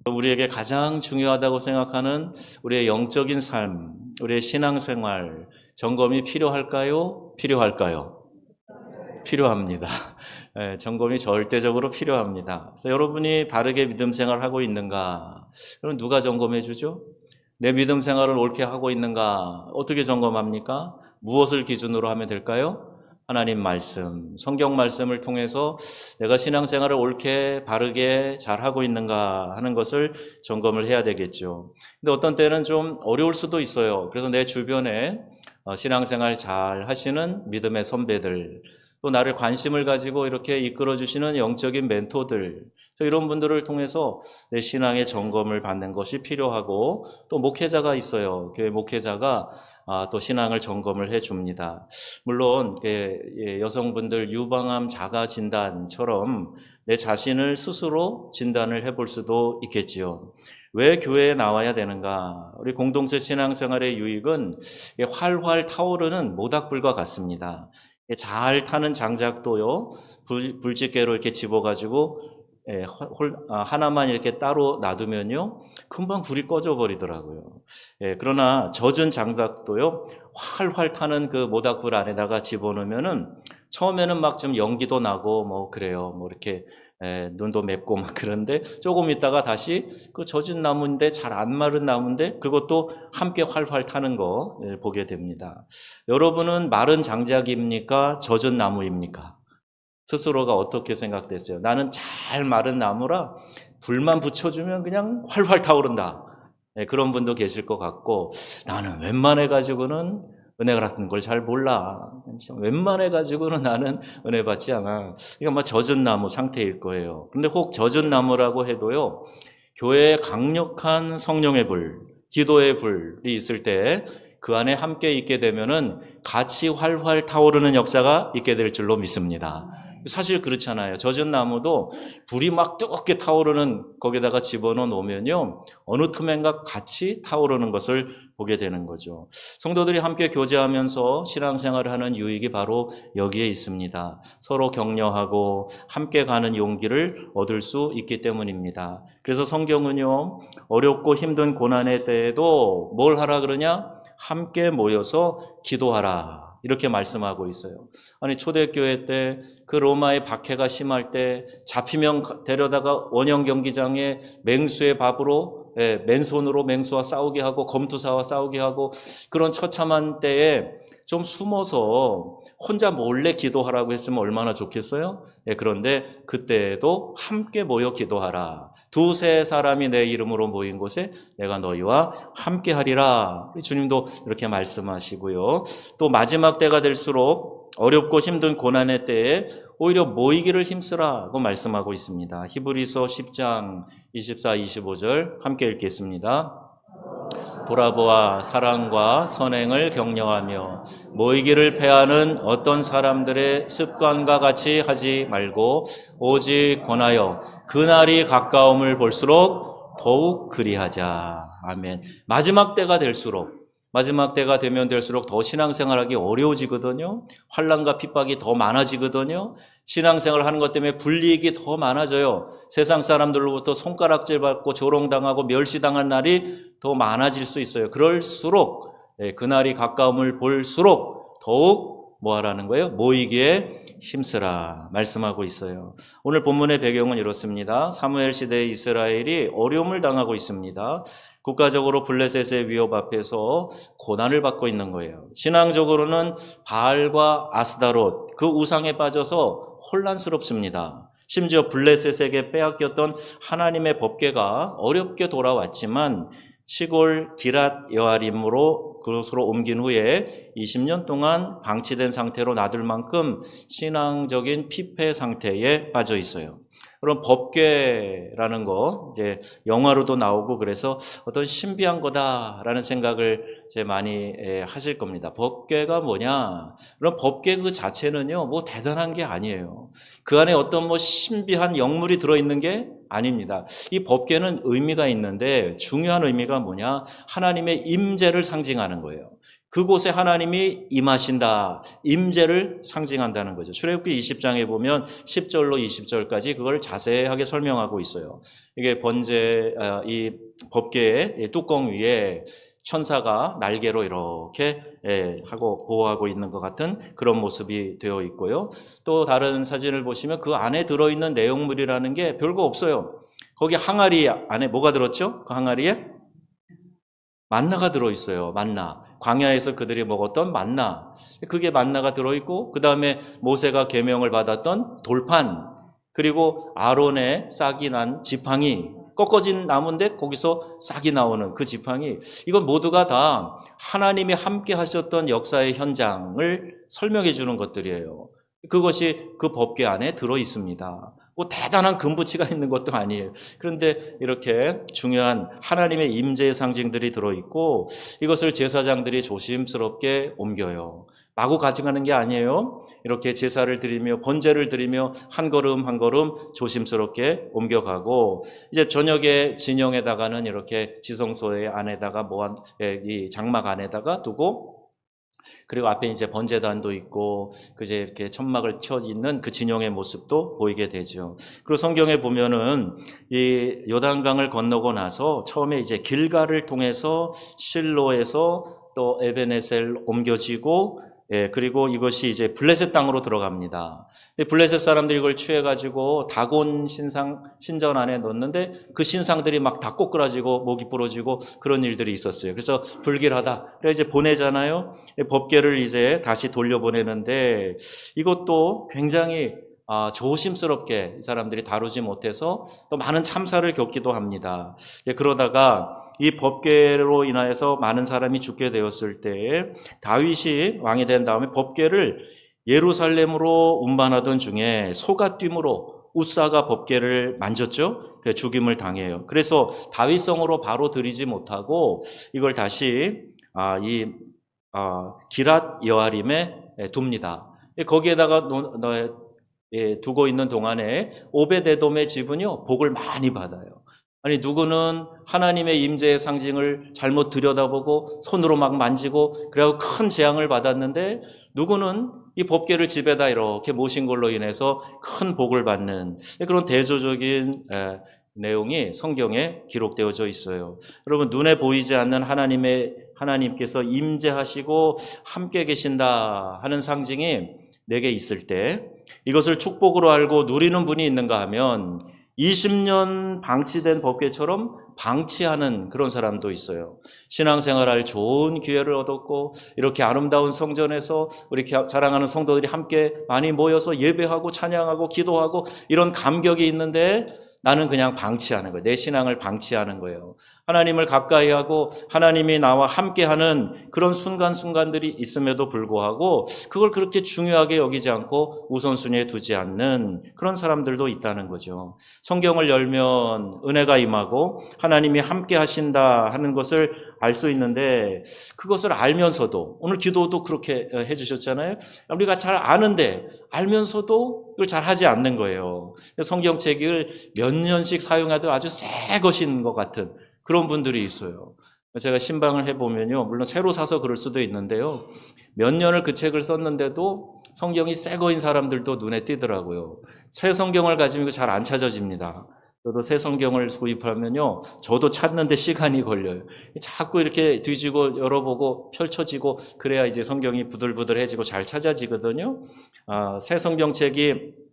우리에게 가장 중요하다고 생각하는 우리의 영적인 삶, 우리의 신앙생활, 점검이 필요할까요? 필요할까요? 필요합니다. 점검이 절대적으로 필요합니다. 그래서 여러분이 바르게 믿음 생활을 하고 있는가? 그럼 누가 점검해 주죠? 내 믿음 생활을 옳게 하고 있는가? 어떻게 점검합니까? 무엇을 기준으로 하면 될까요? 하나님 말씀, 성경 말씀을 통해서 내가 신앙생활을 옳게 바르게 잘하고 있는가 하는 것을 점검을 해야 되겠죠. 근데 어떤 때는 좀 어려울 수도 있어요. 그래서 내 주변에 신앙생활 잘 하시는 믿음의 선배들, 또 나를 관심을 가지고 이렇게 이끌어주시는 영적인 멘토들, 이런 분들을 통해서 내 신앙의 점검을 받는 것이 필요하고, 또 목회자가 있어요. 교회 목회자가 또 신앙을 점검을 해줍니다. 물론 여성분들 유방암 자가 진단처럼 내 자신을 스스로 진단을 해볼 수도 있겠지요. 왜 교회에 나와야 되는가? 우리 공동체 신앙생활의 유익은 활활 타오르는 모닥불과 같습니다. 잘 타는 장작도요, 불집게로 이렇게 집어가지고 하나만 이렇게 따로 놔두면요, 금방 불이 꺼져 버리더라고요. 그러나 젖은 장작도요, 활활 타는 그 모닥불 안에다가 집어넣으면은 처음에는 막 좀 연기도 나고 뭐 그래요. 뭐 이렇게 눈도 맵고 막 그런데 조금 있다가 다시 그 젖은 나무인데 잘 안 마른 나무인데 그것도 함께 활활 타는 거 보게 됩니다. 여러분은 마른 장작입니까? 젖은 나무입니까? 스스로가 어떻게 생각됐어요? 나는 잘 마른 나무라 불만 붙여주면 그냥 활활 타오른다. 그런 분도 계실 것 같고, 나는 웬만해가지고는 은혜 같은 걸 잘 몰라. 웬만해가지고는 나는 은혜 받지 않아. 이거 뭐 젖은 나무 상태일 거예요. 근데 혹 젖은 나무라고 해도요, 교회에 강력한 성령의 불, 기도의 불이 있을 때 그 안에 함께 있게 되면은 같이 활활 타오르는 역사가 있게 될 줄로 믿습니다. 사실 그렇잖아요. 젖은 나무도 불이 막 뜨겁게 타오르는 거기다가 집어넣어 놓으면요, 어느 틈엔가 같이 타오르는 것을 보게 되는 거죠. 성도들이 함께 교제하면서 신앙생활을 하는 유익이 바로 여기에 있습니다. 서로 격려하고 함께 가는 용기를 얻을 수 있기 때문입니다. 그래서 성경은요, 어렵고 힘든 고난의 때에도 뭘 하라 그러냐? 함께 모여서 기도하라. 이렇게 말씀하고 있어요. 아니, 초대교회 때 그 로마의 박해가 심할 때 잡히면 데려다가 원형 경기장에 맹수의 밥으로, 맨손으로 맹수와 싸우게 하고 검투사와 싸우게 하고, 그런 처참한 때에 좀 숨어서 혼자 몰래 기도하라고 했으면 얼마나 좋겠어요? 그런데 그때에도 함께 모여 기도하라. 두세 사람이 내 이름으로 모인 곳에 내가 너희와 함께 하리라. 주님도 이렇게 말씀하시고요. 또 마지막 때가 될수록 어렵고 힘든 고난의 때에 오히려 모이기를 힘쓰라고 말씀하고 있습니다. 히브리서 10장 24, 25절 함께 읽겠습니다. 돌아보아 사랑과 선행을 격려하며 모이기를 패하는 어떤 사람들의 습관과 같이 하지 말고 오직 권하여 그날이 가까움을 볼수록 더욱 그리하자. 아멘. 마지막 때가 되면 될수록 더 신앙생활하기 어려워지거든요. 환난과 핍박이 더 많아지거든요. 신앙생활을 하는 것 때문에 불이익이 더 많아져요. 세상 사람들로부터 손가락질 받고 조롱당하고 멸시당한 날이 더 많아질 수 있어요. 그럴수록 그날이 가까움을 볼수록 더욱 뭐 하라는 거예요? 모이기에 힘쓰라 말씀하고 있어요. 오늘 본문의 배경은 이렇습니다. 사무엘 시대의 이스라엘이 어려움을 당하고 있습니다. 국가적으로 블레셋의 위협 앞에서 고난을 받고 있는 거예요. 신앙적으로는 바알과 아스다롯 그 우상에 빠져서 혼란스럽습니다. 심지어 블레셋에게 빼앗겼던 하나님의 법궤가 어렵게 돌아왔지만 시골 기랏 여아림으로 그곳으로 옮긴 후에 20년 동안 방치된 상태로 놔둘 만큼 신앙적인 피폐 상태에 빠져 있어요. 그럼 법궤라는 거 이제 영화로도 나오고 그래서 어떤 신비한 거다라는 생각을 이제 많이 하실 겁니다. 법궤가 뭐냐? 그럼 법궤 그 자체는요, 뭐 대단한 게 아니에요. 그 안에 어떤 뭐 신비한 영물이 들어있는 게 아닙니다. 이 법궤는 의미가 있는데 중요한 의미가 뭐냐? 하나님의 임재를 상징하는 거예요. 그곳에 하나님이 임하신다. 임재를 상징한다는 거죠. 출애굽기 20장에 보면 10절로 20절까지 그걸 자세하게 설명하고 있어요. 이게 이 법궤의 뚜껑 위에 천사가 날개로 이렇게 하고 보호하고 있는 것 같은 그런 모습이 되어 있고요. 또 다른 사진을 보시면 그 안에 들어있는 내용물이라는 게 별거 없어요. 거기 항아리 안에 뭐가 들었죠? 그 항아리에 만나가 들어있어요. 만나. 광야에서 그들이 먹었던 만나. 그게 만나가 들어있고, 그 다음에 모세가 계명을 받았던 돌판, 그리고 아론의 싹이 난 지팡이, 꺾어진 나무인데 거기서 싹이 나오는 그 지팡이, 이건 모두가 다 하나님이 함께 하셨던 역사의 현장을 설명해 주는 것들이에요. 그것이 그 법궤 안에 들어 있습니다. 뭐 대단한 금붙이가 있는 것도 아니에요. 그런데 이렇게 중요한 하나님의 임재의 상징들이 들어있고, 이것을 제사장들이 조심스럽게 옮겨요. 마구 가져가는 게 아니에요. 이렇게 제사를 드리며 번제를 드리며 한 걸음 한 걸음 조심스럽게 옮겨가고, 이제 저녁에 진영에다가는 이렇게 지성소의 안에다가 이 장막 안에다가 두고, 그리고 앞에 이제 번제단도 있고, 그제 이렇게 천막을 쳐 있는 그 진영의 모습도 보이게 되죠. 그리고 성경에 보면은 이 요단강을 건너고 나서 처음에 이제 길가를 통해서 실로에서 또 에베네셀 옮겨지고, 그리고 이것이 이제 블레셋 땅으로 들어갑니다. 블레셋 사람들이 이걸 취해가지고 다곤 신전 안에 넣었는데 그 신상들이 막 다 꼬꾸라지고 목이 부러지고 그런 일들이 있었어요. 그래서 불길하다. 그래서 이제 보내잖아요. 법궤를 이제 다시 돌려보내는데 이것도 굉장히 조심스럽게 이 사람들이 다루지 못해서 또 많은 참사를 겪기도 합니다. 그러다가 이 법궤로 인하여서 많은 사람이 죽게 되었을 때 다윗이 왕이 된 다음에 법궤를 예루살렘으로 운반하던 중에 소갓뒷으로 웃사가 법궤를 만졌죠. 죽임을 당해요. 그래서 다윗성으로 바로 들이지 못하고 이걸 다시 기랏 여아림에 둡니다. 거기에다가 두고 있는 동안에 오베데돔의 집은요 복을 많이 받아요. 아니 누구는 하나님의 임재의 상징을 잘못 들여다보고 손으로 막 만지고 그래서 큰 재앙을 받았는데, 누구는 이 법궤를 집에다 이렇게 모신 걸로 인해서 큰 복을 받는 그런 대조적인 내용이 성경에 기록되어져 있어요. 여러분, 눈에 보이지 않는 하나님께서 임재하시고 함께 계신다 하는 상징이 내게 있을 때 이것을 축복으로 알고 누리는 분이 있는가 하면 20년 방치된 법궤처럼 방치하는 그런 사람도 있어요. 신앙생활할 좋은 기회를 얻었고 이렇게 아름다운 성전에서 우리 사랑하는 성도들이 함께 많이 모여서 예배하고 찬양하고 기도하고 이런 감격이 있는데 나는 그냥 방치하는 거예요. 내 신앙을 방치하는 거예요. 하나님을 가까이 하고 하나님이 나와 함께하는 그런 순간순간들이 있음에도 불구하고 그걸 그렇게 중요하게 여기지 않고 우선순위에 두지 않는 그런 사람들도 있다는 거죠. 성경을 열면 은혜가 임하고 하나님이 함께하신다 하는 것을 알 수 있는데, 그것을 알면서도 오늘 기도도 그렇게 해주셨잖아요. 우리가 잘 아는데 알면서도 그걸 잘 하지 않는 거예요. 성경책을 몇 년씩 사용해도 아주 새 것인 것 같은 그런 분들이 있어요. 제가 신방을 해보면요, 물론 새로 사서 그럴 수도 있는데요, 몇 년을 그 책을 썼는데도 성경이 새 거인 사람들도 눈에 띄더라고요. 새 성경을 가지면 잘 안 찾아집니다. 저도 새 성경을 구입하면요, 저도 찾는데 시간이 걸려요. 자꾸 이렇게 뒤지고 열어보고 펼쳐지고 그래야 이제 성경이 부들부들해지고 잘 찾아지거든요. 새 성경책이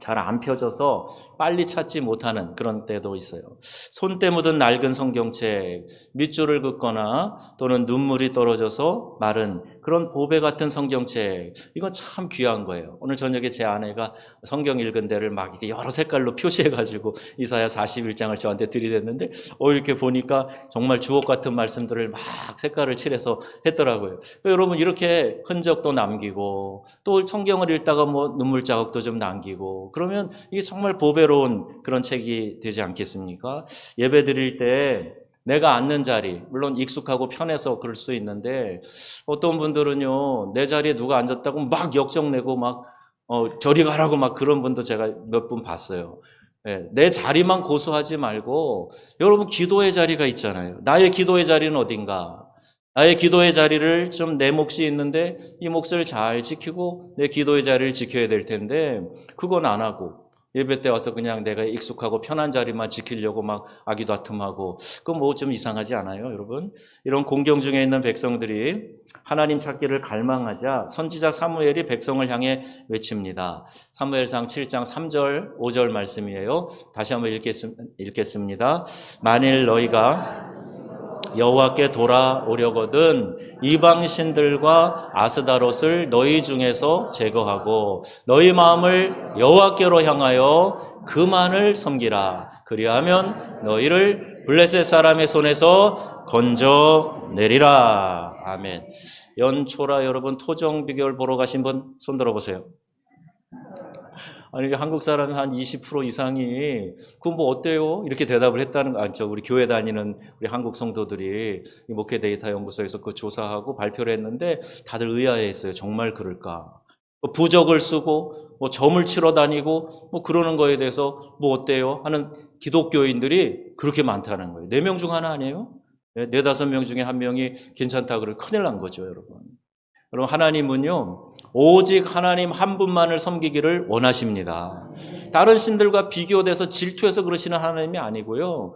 잘 안 펴져서 빨리 찾지 못하는 그런 때도 있어요. 손때 묻은 낡은 성경책, 밑줄을 긋거나 또는 눈물이 떨어져서 마른 그런 보배 같은 성경책, 이건 참 귀한 거예요. 오늘 저녁에 제 아내가 성경 읽은 데를 막 이렇게 여러 색깔로 표시해가지고 이사야 41장을 저한테 들이댔는데 이렇게 보니까 정말 주옥 같은 말씀들을 막 색깔을 칠해서 했더라고요. 여러분, 이렇게 흔적도 남기고 또 성경을 읽다가 뭐 눈물 자국도 좀 남기고 그러면 이게 정말 보배로운 그런 책이 되지 않겠습니까? 예배 드릴 때 내가 앉는 자리, 물론 익숙하고 편해서 그럴 수 있는데 어떤 분들은요, 내 자리에 누가 앉았다고 막 역정내고 막 저리 가라고 막 그런 분도 제가 몇 분 봤어요. 내 자리만 고수하지 말고 여러분, 기도의 자리가 있잖아요. 나의 기도의 자리는 어딘가? 나의 기도의 자리를 좀 내 몫이 있는데 이 몫을 잘 지키고 내 기도의 자리를 지켜야 될 텐데 그건 안 하고 예배 때 와서 그냥 내가 익숙하고 편한 자리만 지키려고 막 아기다툼하고 그건 뭐 좀 이상하지 않아요, 여러분? 이런 공경 중에 있는 백성들이 하나님 찾기를 갈망하자 선지자 사무엘이 백성을 향해 외칩니다. 사무엘상 7장 3절, 5절 말씀이에요. 다시 한번 읽겠습니다. 만일 너희가 여호와께 돌아오려거든 이방 신들과 아스다롯을 너희 중에서 제거하고 너희 마음을 여호와께로 향하여 그만을 섬기라. 그리하면 너희를 블레셋 사람의 손에서 건져내리라. 아멘. 연초라 여러분 토정 비결 보러 가신 분 손 들어보세요. 아니, 한국 사람 한 20% 이상이 그건 뭐 어때요? 이렇게 대답을 했다는 거 아니죠. 우리 교회 다니는 우리 한국 성도들이 목회 데이터 연구소에서 그 조사하고 발표를 했는데 다들 의아해했어요. 정말 그럴까? 부적을 쓰고 뭐 점을 치러 다니고 뭐 그러는 거에 대해서 뭐 어때요? 하는 기독교인들이 그렇게 많다는 거예요. 4명 중 하나 아니에요? 4, 5명 중에 한 명이 괜찮다 그러면 큰일 난 거죠, 여러분. 여러분, 하나님은요, 오직 하나님 한 분만을 섬기기를 원하십니다. 다른 신들과 비교돼서 질투해서 그러시는 하나님이 아니고요.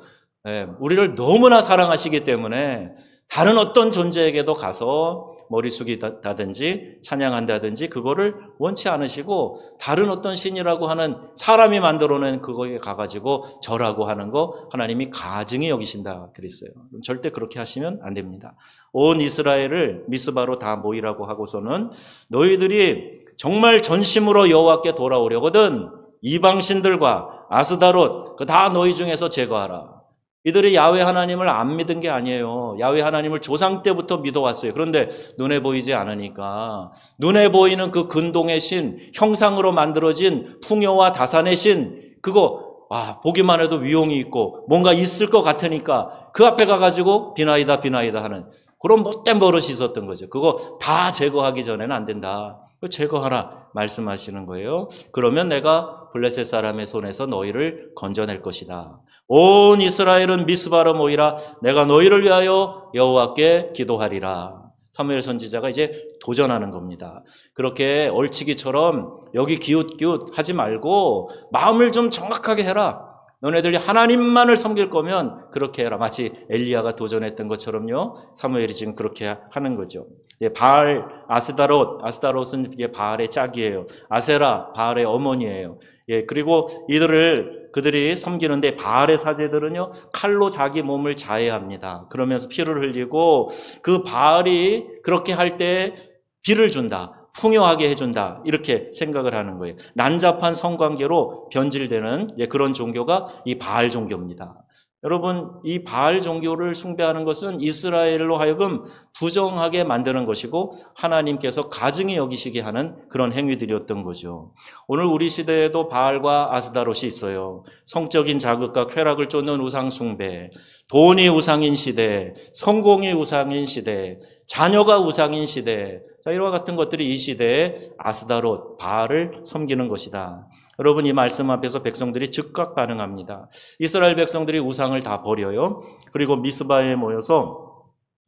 우리를 너무나 사랑하시기 때문에 다른 어떤 존재에게도 가서 머리 숙이다든지 찬양한다든지 그거를 원치 않으시고 다른 어떤 신이라고 하는 사람이 만들어낸 그거에 가가지고 절하고 하는 거 하나님이 가증히 여기신다 그랬어요. 절대 그렇게 하시면 안 됩니다. 온 이스라엘을 미스바로 다 모이라고 하고서는 너희들이 정말 전심으로 여호와께 돌아오려거든 이방 신들과 아스다롯 그 다 너희 중에서 제거하라. 이들이 야훼 하나님을 안 믿은 게 아니에요. 야훼 하나님을 조상 때부터 믿어왔어요. 그런데 눈에 보이지 않으니까 눈에 보이는 그 근동의 신, 형상으로 만들어진 풍요와 다산의 신, 그거 보기만 해도 위용이 있고 뭔가 있을 것 같으니까 그 앞에 가가지고 비나이다 비나이다 하는 그런 못된 버릇이 있었던 거죠. 그거 다 제거하기 전에는 안 된다. 제거하라 말씀하시는 거예요. 그러면 내가 블레셋 사람의 손에서 너희를 건져낼 것이다. 온 이스라엘은 미스바로 모이라. 내가 너희를 위하여 여호와께 기도하리라. 사무엘 선지자가 이제 도전하는 겁니다. 그렇게 얼치기처럼 여기 기웃기웃 하지 말고 마음을 좀 정확하게 해라. 너네들이 하나님만을 섬길 거면 그렇게 해라. 마치 엘리야가 도전했던 것처럼요. 사무엘이 지금 그렇게 하는 거죠. 바알, 아스다롯은 이게 바알의 짝이에요. 아세라, 바알의 어머니예요. 그리고 그들이 섬기는데 바알의 사제들은요, 칼로 자기 몸을 자해합니다. 그러면서 피를 흘리고 그 바알이 그렇게 할 때 비를 준다. 풍요하게 해준다 이렇게 생각을 하는 거예요. 난잡한 성관계로 변질되는 그런 종교가 이 바알 종교입니다. 여러분, 이 바알 종교를 숭배하는 것은 이스라엘로 하여금 부정하게 만드는 것이고 하나님께서 가증히 여기시게 하는 그런 행위들이었던 거죠. 오늘 우리 시대에도 바알과 아스다롯이 있어요. 성적인 자극과 쾌락을 쫓는 우상 숭배, 돈이 우상인 시대, 성공이 우상인 시대, 자녀가 우상인 시대, 이와 같은 것들이 이 시대에 아스다롯, 바알을 섬기는 것이다. 여러분, 이 말씀 앞에서 백성들이 즉각 반응합니다. 이스라엘 백성들이 우상을 다 버려요. 그리고 미스바에 모여서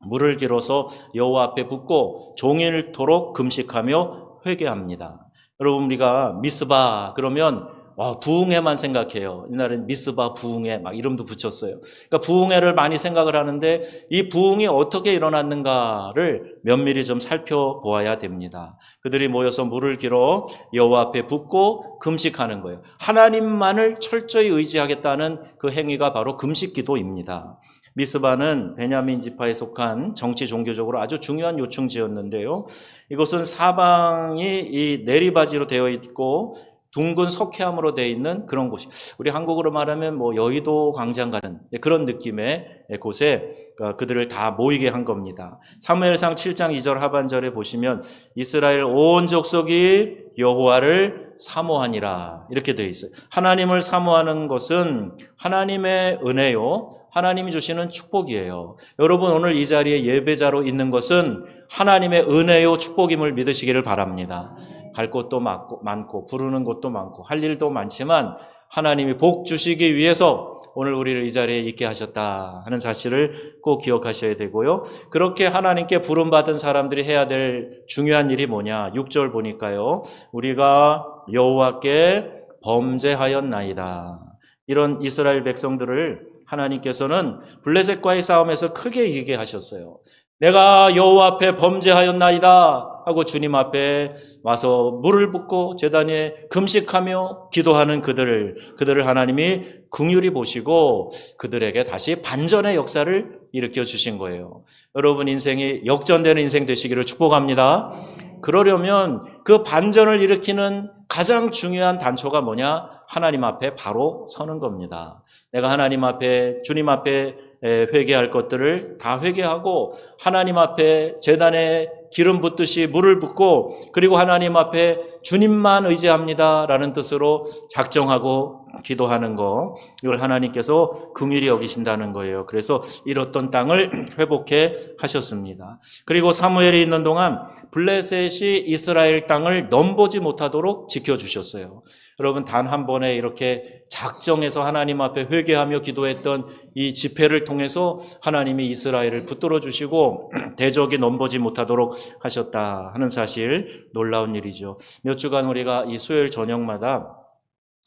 물을 길어서 여호와 앞에 붓고 종일토록 금식하며 회개합니다. 여러분, 우리가 미스바 그러면 부흥회만 생각해요. 옛날엔 미스바 부흥회 막 이름도 붙였어요. 그러니까 부흥회를 많이 생각을 하는데 이 부흥이 어떻게 일어났는가를 면밀히 좀 살펴보아야 됩니다. 그들이 모여서 물을 길어 여호와 앞에 붓고 금식하는 거예요. 하나님만을 철저히 의지하겠다는 그 행위가 바로 금식기도입니다. 미스바는 베냐민 지파에 속한 정치 종교적으로 아주 중요한 요충지였는데요. 이곳은 사방이 이 내리바지로 되어 있고 둥근 석회암으로 되어 있는 그런 곳이, 우리 한국으로 말하면 뭐 여의도 광장 같은 그런 느낌의 곳에 그들을 다 모이게 한 겁니다. 사무엘상 7장 2절 하반절에 보시면 이스라엘 온 족속이 여호와를 사모하니라 이렇게 되어 있어요. 하나님을 사모하는 것은 하나님의 은혜요, 하나님이 주시는 축복이에요. 여러분, 오늘 이 자리에 예배자로 있는 것은 하나님의 은혜요 축복임을 믿으시기를 바랍니다. 갈 곳도 많고 부르는 곳도 많고 할 일도 많지만 하나님이 복 주시기 위해서 오늘 우리를 이 자리에 있게 하셨다 하는 사실을 꼭 기억하셔야 되고요. 그렇게 하나님께 부름받은 사람들이 해야 될 중요한 일이 뭐냐? 6절 보니까요. 우리가 여호와께 범죄하였나이다. 이런 이스라엘 백성들을 하나님께서는 블레셋과의 싸움에서 크게 이기게 하셨어요. 내가 여호와 앞에 범죄하였나이다 하고 주님 앞에 와서 물을 붓고 제단에 금식하며 기도하는 그들을 하나님이 긍휼히 보시고 그들에게 다시 반전의 역사를 일으켜 주신 거예요. 여러분 인생이 역전되는 인생 되시기를 축복합니다. 그러려면 그 반전을 일으키는 가장 중요한 단초가 뭐냐? 하나님 앞에 바로 서는 겁니다. 내가 하나님 앞에, 주님 앞에 회개할 것들을 다 회개하고 하나님 앞에 제단에 기름 붓듯이 물을 붓고 그리고 하나님 앞에 주님만 의지합니다라는 뜻으로 작정하고 기도하는 거, 이걸 하나님께서 긍휼히 여기신다는 거예요. 그래서 잃었던 땅을 회복해 하셨습니다. 그리고 사무엘이 있는 동안 블레셋이 이스라엘 땅을 넘보지 못하도록 지켜주셨어요. 여러분 단 한 번에 이렇게 작정해서 하나님 앞에 회개하며 기도했던 이 집회를 통해서 하나님이 이스라엘을 붙들어 주시고 대적이 넘보지 못하도록 하셨다 하는 사실, 놀라운 일이죠. 몇 주간 우리가 이 수요일 저녁마다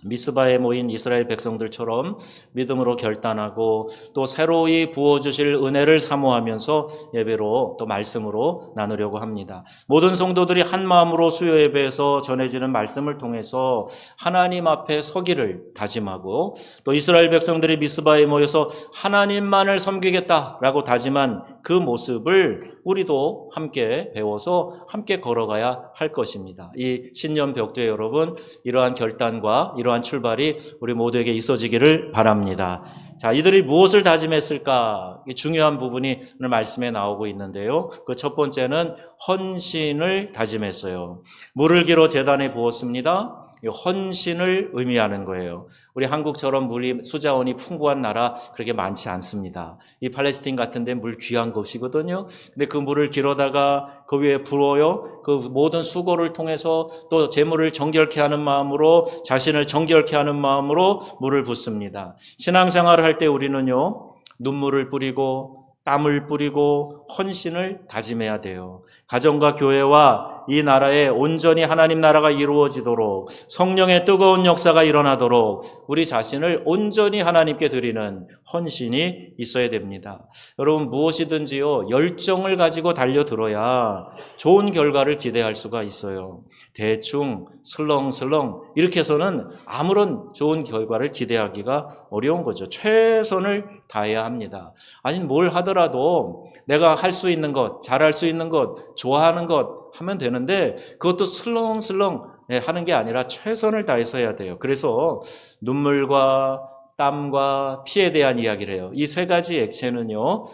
미스바에 모인 이스라엘 백성들처럼 믿음으로 결단하고 또 새로이 부어주실 은혜를 사모하면서 예배로 또 말씀으로 나누려고 합니다. 모든 성도들이 한 마음으로 수요 예배에서 전해지는 말씀을 통해서 하나님 앞에 서기를 다짐하고 또 이스라엘 백성들이 미스바에 모여서 하나님만을 섬기겠다라고 다짐한 그 모습을 우리도 함께 배워서 함께 걸어가야 할 것입니다. 이 신년 벽두에 여러분 이러한 결단과 이러한 출발이 우리 모두에게 있어지기를 바랍니다. 자, 이들이 무엇을 다짐했을까? 중요한 부분이 오늘 말씀에 나오고 있는데요. 그 첫 번째는 헌신을 다짐했어요. 물을 기로 제단에 부었습니다. 헌신을 의미하는 거예요. 우리 한국처럼 물이 수자원이 풍부한 나라 그렇게 많지 않습니다. 이 팔레스틴 같은 데 물 귀한 곳이거든요. 근데 그 물을 길어다가 그 위에 부어요. 그 모든 수고를 통해서 또 재물을 정결케 하는 마음으로, 자신을 정결케 하는 마음으로 물을 붓습니다. 신앙생활을 할 때 우리는요, 눈물을 뿌리고 땀을 뿌리고 헌신을 다짐해야 돼요. 가정과 교회와 이 나라에 온전히 하나님 나라가 이루어지도록, 성령의 뜨거운 역사가 일어나도록 우리 자신을 온전히 하나님께 드리는 헌신이 있어야 됩니다. 여러분 무엇이든지요, 열정을 가지고 달려들어야 좋은 결과를 기대할 수가 있어요. 대충 슬렁슬렁 이렇게 해서는 아무런 좋은 결과를 기대하기가 어려운 거죠. 최선을 다해야 합니다. 아니 뭘 하더라도 내가 할 수 있는 것, 잘할 수 있는 것, 좋아하는 것 하면 되는데 그것도 슬렁슬렁 하는 게 아니라 최선을 다해서 해야 돼요. 그래서 눈물과 땀과 피에 대한 이야기를 해요. 이 세 가지 액체는요,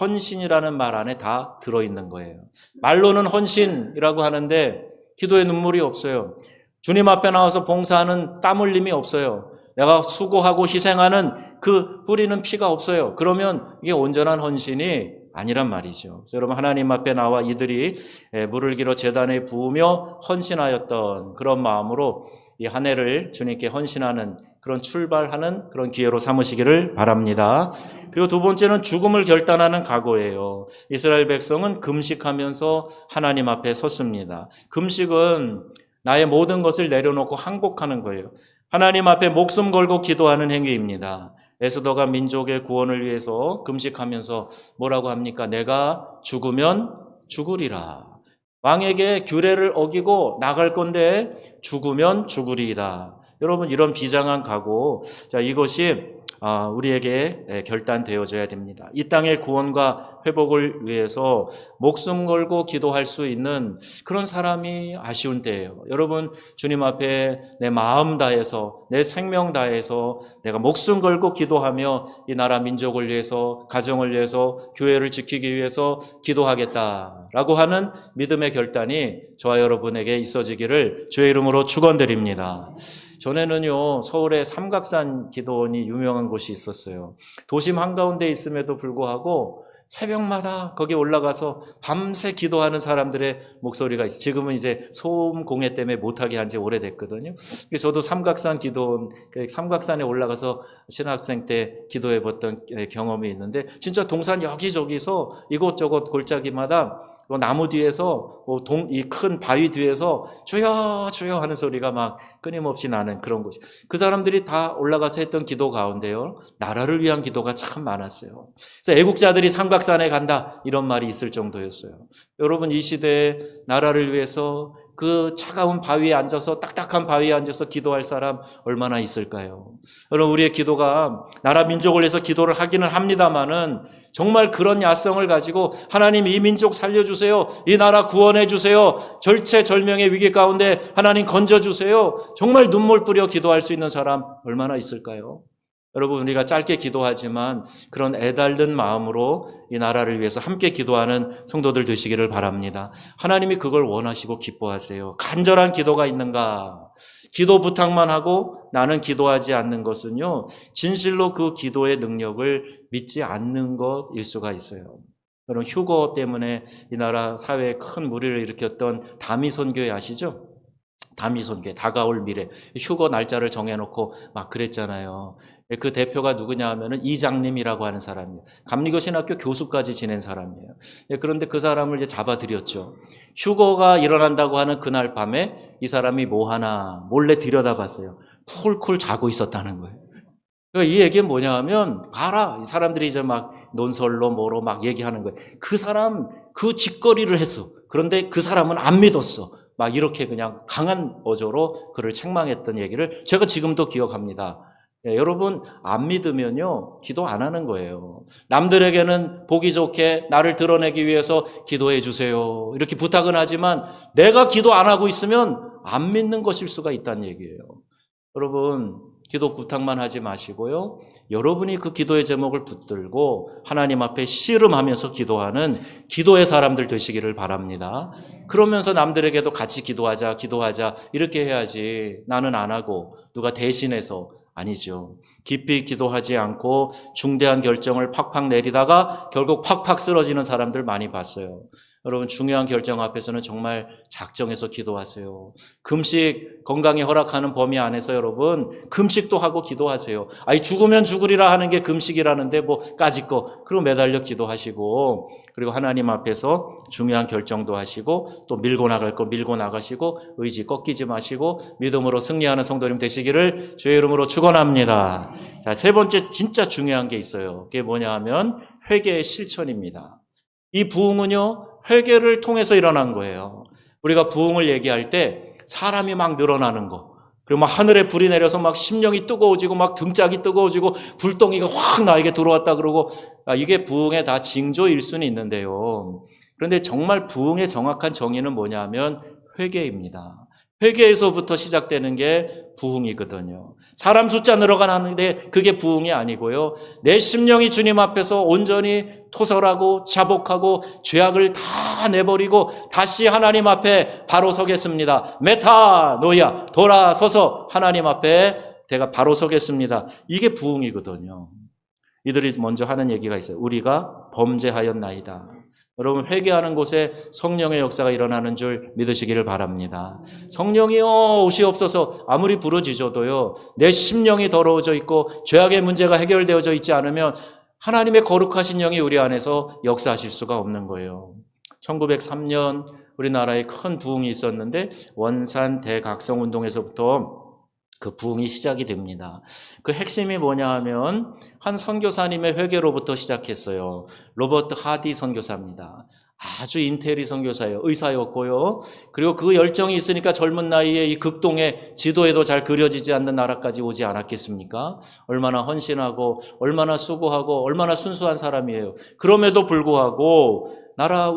헌신이라는 말 안에 다 들어있는 거예요. 말로는 헌신이라고 하는데 기도에 눈물이 없어요. 주님 앞에 나와서 봉사하는 땀 흘림이 없어요. 내가 수고하고 희생하는 그 뿌리는 피가 없어요. 그러면 이게 온전한 헌신이 아니란 말이죠. 그래서 여러분 하나님 앞에 나와 이들이 물을 기로 제단에 부으며 헌신하였던 그런 마음으로 이 한 해를 주님께 헌신하는 그런 출발하는 그런 기회로 삼으시기를 바랍니다. 그리고 두 번째는 죽음을 결단하는 각오예요. 이스라엘 백성은 금식하면서 하나님 앞에 섰습니다. 금식은 나의 모든 것을 내려놓고 항복하는 거예요. 하나님 앞에 목숨 걸고 기도하는 행위입니다. 에스더가 민족의 구원을 위해서 금식하면서 뭐라고 합니까? 내가 죽으면 죽으리라. 왕에게 규례를 어기고 나갈 건데 죽으면 죽으리이다. 여러분 이런 비장한 각오, 자 이것이 우리에게 결단되어져야 됩니다. 이 땅의 구원과 회복을 위해서 목숨 걸고 기도할 수 있는 그런 사람이 아쉬운 때예요. 여러분 주님 앞에 내 마음 다해서 내 생명 다해서 내가 목숨 걸고 기도하며 이 나라 민족을 위해서, 가정을 위해서, 교회를 지키기 위해서 기도하겠다라고 하는 믿음의 결단이 저와 여러분에게 있어지기를 주의 이름으로 축원드립니다. 전에는요, 서울에 삼각산 기도원이 유명한 곳이 있었어요. 도심 한가운데 있음에도 불구하고 새벽마다 거기 올라가서 밤새 기도하는 사람들의 목소리가 있어요. 지금은 이제 소음 공해 때문에 못하게 한 지 오래됐거든요. 저도 삼각산 기도, 삼각산에 올라가서 신학생 때 기도해 봤던 경험이 있는데, 진짜 동산 여기저기서 이곳저곳 골짜기마다 나무 뒤에서 이 큰 바위 뒤에서 주여 주여 하는 소리가 막 끊임없이 나는 그런 곳이, 그 사람들이 다 올라가서 했던 기도 가운데요, 나라를 위한 기도가 참 많았어요. 그래서 애국자들이 삼각산에 간다 이런 말이 있을 정도였어요. 여러분, 이 시대에 나라를 위해서 그 차가운 바위에 앉아서, 딱딱한 바위에 앉아서 기도할 사람 얼마나 있을까요? 여러분, 우리의 기도가 나라 민족을 위해서 기도를 하기는 합니다만은, 정말 그런 야성을 가지고 하나님 이 민족 살려주세요, 이 나라 구원해 주세요, 절체절명의 위기 가운데 하나님 건져주세요, 정말 눈물 뿌려 기도할 수 있는 사람 얼마나 있을까요? 여러분, 우리가 짧게 기도하지만 그런 애달는 마음으로 이 나라를 위해서 함께 기도하는 성도들 되시기를 바랍니다. 하나님이 그걸 원하시고 기뻐하세요. 간절한 기도가 있는가? 기도 부탁만 하고 나는 기도하지 않는 것은요, 진실로 그 기도의 능력을 믿지 않는 것일 수가 있어요. 여러분, 휴거 때문에 이 나라 사회에 큰 무리를 일으켰던 다미선교회 아시죠? 다미선교회, 다가올 미래, 휴거 날짜를 정해놓고 막 그랬잖아요. 그 대표가 누구냐 하면은 이장님이라고 하는 사람이에요. 감리교 신학교 교수까지 지낸 사람이에요. 그런데 그 사람을 이제 잡아들였죠. 휴거가 일어난다고 하는 그날 밤에 이 사람이 뭐 하나 몰래 들여다봤어요. 쿨쿨 자고 있었다는 거예요. 그러니까 이 얘기는 뭐냐 하면, 봐라, 이 사람들이 이제 막 논설로 뭐로 막 얘기하는 거예요. 그 사람 그 짓거리를 했어. 그런데 그 사람은 안 믿었어. 막 이렇게 그냥 강한 어조로 그를 책망했던 얘기를 제가 지금도 기억합니다. 여러분, 안 믿으면요, 기도 안 하는 거예요. 남들에게는 보기 좋게 나를 드러내기 위해서 기도해 주세요 이렇게 부탁은 하지만, 내가 기도 안 하고 있으면 안 믿는 것일 수가 있다는 얘기예요. 여러분, 기도 부탁만 하지 마시고요, 여러분이 그 기도의 제목을 붙들고 하나님 앞에 씨름하면서 기도하는 기도의 사람들 되시기를 바랍니다. 그러면서 남들에게도 같이 기도하자 이렇게 해야지, 나는 안 하고 누가 대신해서, 아니죠. 깊이 기도하지 않고 중대한 결정을 팍팍 내리다가 결국 팍팍 쓰러지는 사람들 많이 봤어요. 여러분, 중요한 결정 앞에서는 정말 작정해서 기도하세요. 금식 건강이 허락하는 범위 안에서 여러분, 금식도 하고 기도하세요. 아니, 죽으면 죽으리라 하는 게 금식이라는데 뭐 까짓 거, 그리고 매달려 기도하시고, 그리고 하나님 앞에서 중요한 결정도 하시고, 또 밀고 나갈 거 밀고 나가시고, 의지 꺾이지 마시고 믿음으로 승리하는 성도님 되시기를 주의 이름으로 축원합니다. 자, 세 번째 진짜 중요한 게 있어요. 그게 뭐냐 하면 회개의 실천입니다. 이 부흥은요, 회개를 통해서 일어난 거예요. 우리가 부흥을 얘기할 때 사람이 막 늘어나는 거, 그리고 막 하늘에 불이 내려서 막 심령이 뜨거워지고 막 등짝이 뜨거워지고 불덩이가 확 나에게 들어왔다 그러고, 이게 부흥의 다 징조일 수는 있는데요. 그런데 정말 부흥의 정확한 정의는 뭐냐면 회개입니다. 회개에서부터 시작되는 게 부흥이거든요. 사람 숫자 늘어가는데 그게 부흥이 아니고요, 내 심령이 주님 앞에서 온전히 토설하고 자복하고 죄악을 다 내버리고 다시 하나님 앞에 바로 서겠습니다. 메타노이아, 돌아서서 하나님 앞에 내가 바로 서겠습니다. 이게 부흥이거든요. 이들이 먼저 하는 얘기가 있어요. 우리가 범죄하였나이다. 여러분, 회개하는 곳에 성령의 역사가 일어나는 줄 믿으시기를 바랍니다. 성령이여 오시옵소서 아무리 부르짖어도요, 내 심령이 더러워져 있고 죄악의 문제가 해결되어져 있지 않으면 하나님의 거룩하신 영이 우리 안에서 역사하실 수가 없는 거예요. 1903년 우리나라에 큰 부흥이 있었는데, 원산 대각성운동에서부터 그 부흥이 시작이 됩니다. 그 핵심이 뭐냐 하면 한 선교사님의 회개로부터 시작했어요. 로버트 하디 선교사입니다. 아주 인테리 선교사예요. 의사였고요. 그리고 그 열정이 있으니까 젊은 나이에 이 극동의 지도에도 잘 그려지지 않는 나라까지 오지 않았겠습니까? 얼마나 헌신하고 얼마나 수고하고 얼마나 순수한 사람이에요. 그럼에도 불구하고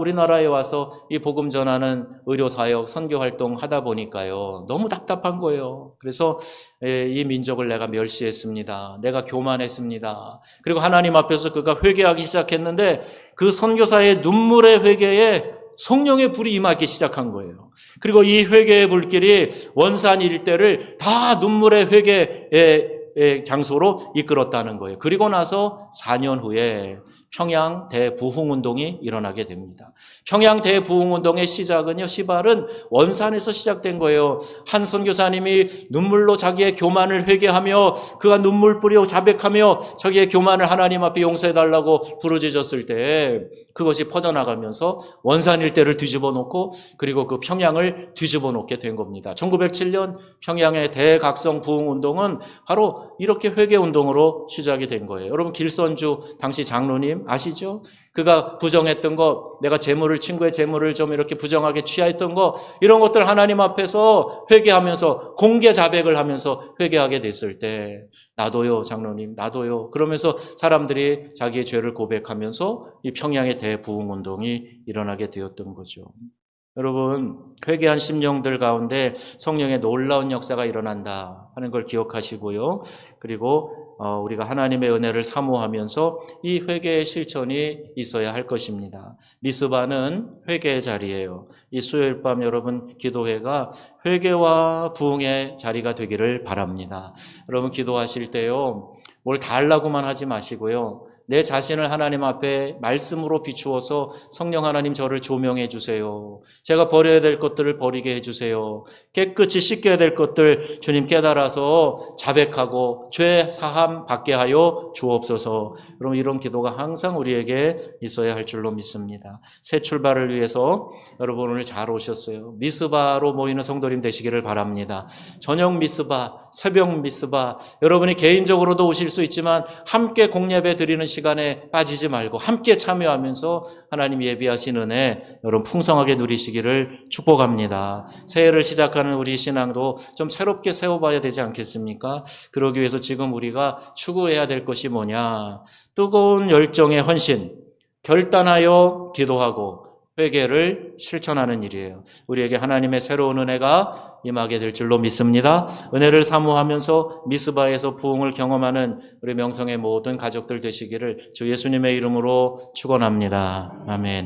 우리나라에 와서 이 복음 전하는 의료사역, 선교활동 하다 보니까요, 너무 답답한 거예요. 그래서 이 민족을 내가 멸시했습니다. 내가 교만했습니다. 그리고 하나님 앞에서 그가 회개하기 시작했는데, 그 선교사의 눈물의 회개에 성령의 불이 임하기 시작한 거예요. 그리고 이 회개의 불길이 원산 일대를 다 눈물의 회개에 회개의 장소로 이끌었다는 거예요. 그리고 나서 4년 후에 평양 대부흥운동이 일어나게 됩니다. 평양 대부흥운동의 시작은요, 시발은 원산에서 시작된 거예요. 한 선교사님이 눈물로 자기의 교만을 회개하며 그가 눈물 뿌리고 자백하며 자기의 교만을 하나님 앞에 용서해달라고 부르짖었을 때 그것이 퍼져나가면서 원산 일대를 뒤집어 놓고 그리고 그 평양을 뒤집어 놓게 된 겁니다. 1907년 평양의 대각성 부흥운동은 바로 이렇게 회개운동으로 시작이 된 거예요. 여러분, 길선주 당시 장로님 아시죠? 그가 부정했던 것, 내가 친구의 재물을 좀 이렇게 부정하게 취하였던 것, 이런 것들 하나님 앞에서 회개하면서 공개 자백을 하면서 회개하게 됐을 때 나도요, 장로님, 나도요. 그러면서 사람들이 자기의 죄를 고백하면서 이 평양의 대부흥운동이 일어나게 되었던 거죠. 여러분, 회개한 심령들 가운데 성령의 놀라운 역사가 일어난다 하는 걸 기억하시고요. 그리고 우리가 하나님의 은혜를 사모하면서 이 회개의 실천이 있어야 할 것입니다. 미스바는 회개의 자리예요. 이 수요일 밤 여러분 기도회가 회개와 부흥의 자리가 되기를 바랍니다. 여러분 기도하실 때요, 뭘 다 하려고만 하지 마시고요. 내 자신을 하나님 앞에 말씀으로 비추어서 성령 하나님 저를 조명해 주세요. 제가 버려야 될 것들을 버리게 해주세요. 깨끗이 씻겨야 될 것들 주님 깨달아서 자백하고 죄 사함 받게 하여 주옵소서. 그럼 이런 기도가 항상 우리에게 있어야 할 줄로 믿습니다. 새 출발을 위해서 여러분 오늘 잘 오셨어요. 미스바로 모이는 성도님 되시기를 바랍니다. 저녁 미스바, 새벽 미스바, 여러분이 개인적으로도 오실 수 있지만 함께 공예배 드리는 시간에 빠지지 말고 함께 참여하면서 하나님 예비하신 은혜 여러분 풍성하게 누리시기를 축복합니다. 새해를 시작하는 우리 신앙도 좀 새롭게 세워봐야 되지 않겠습니까? 그러기 위해서 지금 우리가 추구해야 될 것이 뭐냐? 뜨거운 열정의 헌신, 결단하여 기도하고 회개를 실천하는 일이에요. 우리에게 하나님의 새로운 은혜가 임하게 될 줄로 믿습니다. 은혜를 사모하면서 미스바에서 부흥을 경험하는 우리 명성의 모든 가족들 되시기를 주 예수님의 이름으로 축원합니다. 아멘.